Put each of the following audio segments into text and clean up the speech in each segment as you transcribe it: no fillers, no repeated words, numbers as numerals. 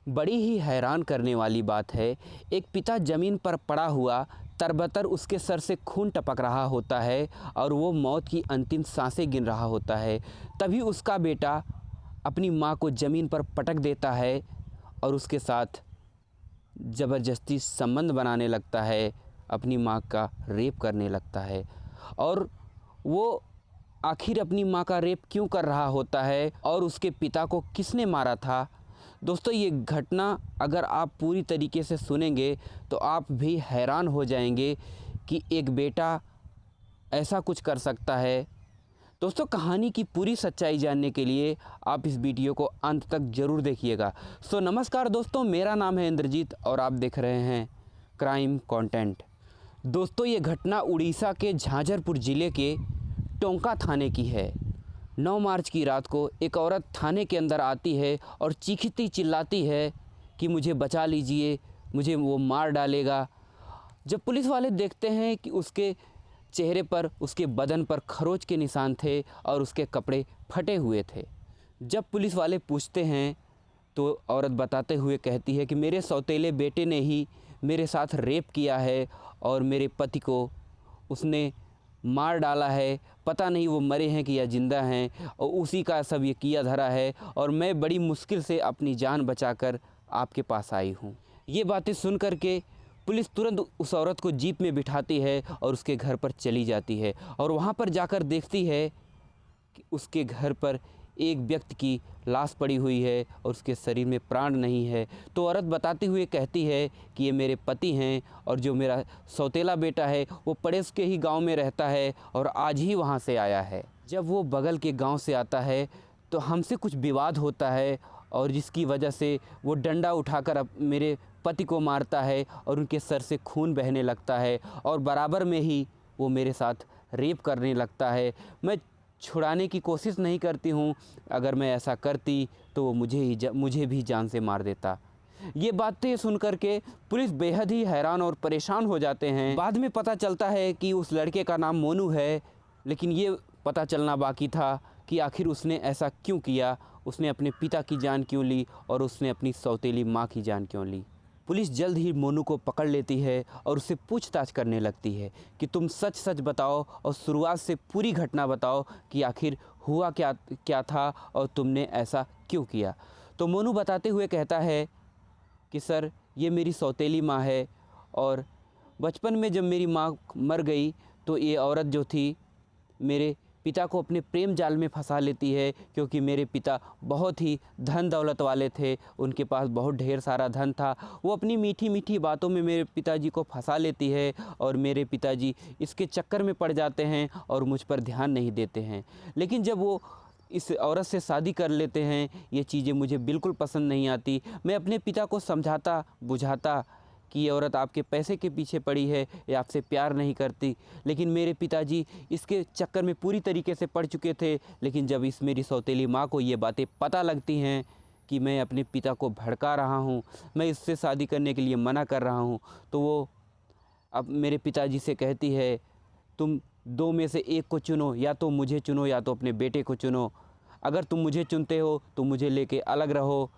बड़ी ही हैरान करने वाली बात है। एक पिता ज़मीन पर पड़ा हुआ तरबतर उसके सर से खून टपक रहा होता है और वो मौत की अंतिम सांसें गिन रहा होता है। तभी उसका बेटा अपनी माँ को ज़मीन पर पटक देता है और उसके साथ ज़बरदस्ती संबंध बनाने लगता है, अपनी माँ का रेप करने लगता है। और वो आखिर अपनी माँ का रेप क्यों कर रहा होता है और उसके पिता को किसने मारा था? दोस्तों, ये घटना अगर आप पूरी तरीके से सुनेंगे तो आप भी हैरान हो जाएंगे कि एक बेटा ऐसा कुछ कर सकता है। दोस्तों, कहानी की पूरी सच्चाई जानने के लिए आप इस वीडियो को अंत तक ज़रूर देखिएगा। नमस्कार दोस्तों, मेरा नाम है इंद्रजीत और आप देख रहे हैं क्राइम कंटेंट। दोस्तों, ये घटना उड़ीसा के झांझरपुर ज़िले के टोंका थाने की है। 9 मार्च की रात को एक औरत थाने के अंदर आती है और चीखती चिल्लाती है कि मुझे बचा लीजिए, मुझे वो मार डालेगा। जब पुलिस वाले देखते हैं कि उसके चेहरे पर, उसके बदन पर खरोच के निशान थे और उसके कपड़े फटे हुए थे। जब पुलिस वाले पूछते हैं तो औरत बताते हुए कहती है कि मेरे सौतेले बेटे ने ही मेरे साथ रेप किया है और मेरे पति को उसने मार डाला है। पता नहीं वो मरे हैं कि या ज़िंदा हैं, और उसी का सब ये किया धरा है और मैं बड़ी मुश्किल से अपनी जान बचाकर आपके पास आई हूँ। ये बातें सुन कर के पुलिस तुरंत उस औरत को जीप में बिठाती है और उसके घर पर चली जाती है और वहाँ पर जाकर देखती है कि उसके घर पर एक व्यक्ति की लाश पड़ी हुई है और उसके शरीर में प्राण नहीं है। तो औरत बताते हुए कहती है कि ये मेरे पति हैं और जो मेरा सौतेला बेटा है वो पड़ोस के ही गांव में रहता है और आज ही वहां से आया है। जब वो बगल के गांव से आता है तो हमसे कुछ विवाद होता है और जिसकी वजह से वो डंडा उठाकर अब मेरे पति को मारता है और उनके सर से खून बहने लगता है और बराबर में ही वो मेरे साथ रेप करने लगता है। मैं छुड़ाने की कोशिश नहीं करती हूँ, अगर मैं ऐसा करती तो वो मुझे भी जान से मार देता। ये बातें सुन कर के पुलिस बेहद ही हैरान और परेशान हो जाते हैं। बाद में पता चलता है कि उस लड़के का नाम मोनू है, लेकिन ये पता चलना बाकी था कि आखिर उसने ऐसा क्यों किया, उसने अपने पिता की जान क्यों ली और उसने अपनी सौतेली माँ की जान क्यों ली। पुलिस जल्द ही मोनू को पकड़ लेती है और उससे पूछताछ करने लगती है कि तुम सच सच बताओ और शुरुआत से पूरी घटना बताओ कि आखिर हुआ क्या था और तुमने ऐसा क्यों किया। तो मोनू बताते हुए कहता है कि सर, ये मेरी सौतेली माँ है और बचपन में जब मेरी माँ मर गई तो ये औरत जो थी मेरे पिता को अपने प्रेम जाल में फंसा लेती है, क्योंकि मेरे पिता बहुत ही धन दौलत वाले थे, उनके पास बहुत ढेर सारा धन था। वो अपनी मीठी मीठी बातों में मेरे पिताजी को फंसा लेती है और मेरे पिताजी इसके चक्कर में पड़ जाते हैं और मुझ पर ध्यान नहीं देते हैं। लेकिन जब वो इस औरत से शादी कर लेते हैं, ये चीज़ें मुझे बिल्कुल पसंद नहीं आती। मैं अपने पिता को समझाता बुझाता कि ये औरत आपके पैसे के पीछे पड़ी है, ये आपसे प्यार नहीं करती, लेकिन मेरे पिताजी इसके चक्कर में पूरी तरीके से पड़ चुके थे। लेकिन जब इस मेरी सौतेली माँ को ये बातें पता लगती हैं कि मैं अपने पिता को भड़का रहा हूँ, मैं इससे शादी करने के लिए मना कर रहा हूँ, तो वो अब मेरे पिताजी से कहती है तुम 2 में से एक को चुनो, या तो मुझे चुनो या तो अपने बेटे को चुनो। अगर तुम मुझे चुनते हो तो मुझे लेके अलग रहो,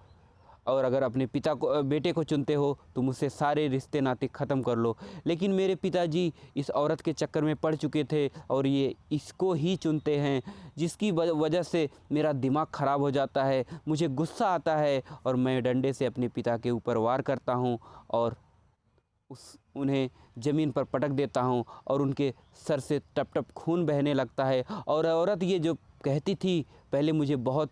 और अगर अपने बेटे को चुनते हो तो मुझसे सारे रिश्ते नाते ख़त्म कर लो। लेकिन मेरे पिताजी इस औरत के चक्कर में पड़ चुके थे और ये इसको ही चुनते हैं, जिसकी वजह से मेरा दिमाग ख़राब हो जाता है, मुझे गुस्सा आता है और मैं डंडे से अपने पिता के ऊपर वार करता हूँ और उन्हें ज़मीन पर पटक देता हूँ और उनके सर से टप टप खून बहने लगता है। और औरत ये जो कहती थी, पहले मुझे बहुत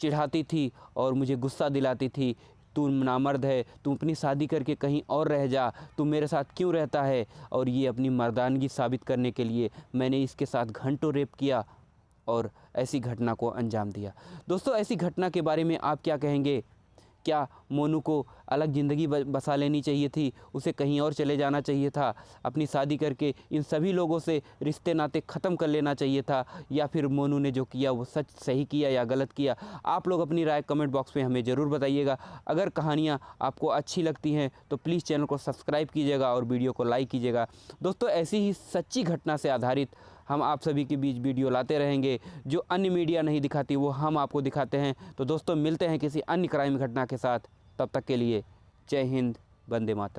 चिढ़ाती थी और मुझे गुस्सा दिलाती थी, तू नामर्द है, तू अपनी शादी करके कहीं और रह जा, तू मेरे साथ क्यों रहता है। और ये अपनी मर्दानगी साबित करने के लिए मैंने इसके साथ घंटों रेप किया और ऐसी घटना को अंजाम दिया। दोस्तों, ऐसी घटना के बारे में आप क्या कहेंगे? क्या मोनू को अलग ज़िंदगी बसा लेनी चाहिए थी, उसे कहीं और चले जाना चाहिए था, अपनी शादी करके इन सभी लोगों से रिश्ते नाते ख़त्म कर लेना चाहिए था, या फिर मोनू ने जो किया वो सही किया या गलत किया? आप लोग अपनी राय कमेंट बॉक्स में हमें ज़रूर बताइएगा। अगर कहानियाँ आपको अच्छी लगती हैं तो प्लीज़ चैनल को सब्सक्राइब कीजिएगा और वीडियो को लाइक कीजिएगा। दोस्तों, ऐसी ही सच्ची घटना से आधारित हम आप सभी के बीच वीडियो लाते रहेंगे। जो अन्य मीडिया नहीं दिखाती वो हम आपको दिखाते हैं। तो दोस्तों, मिलते हैं किसी अन्य क्राइम घटना के साथ। तब तक के लिए जय हिंद, वंदे मातरम।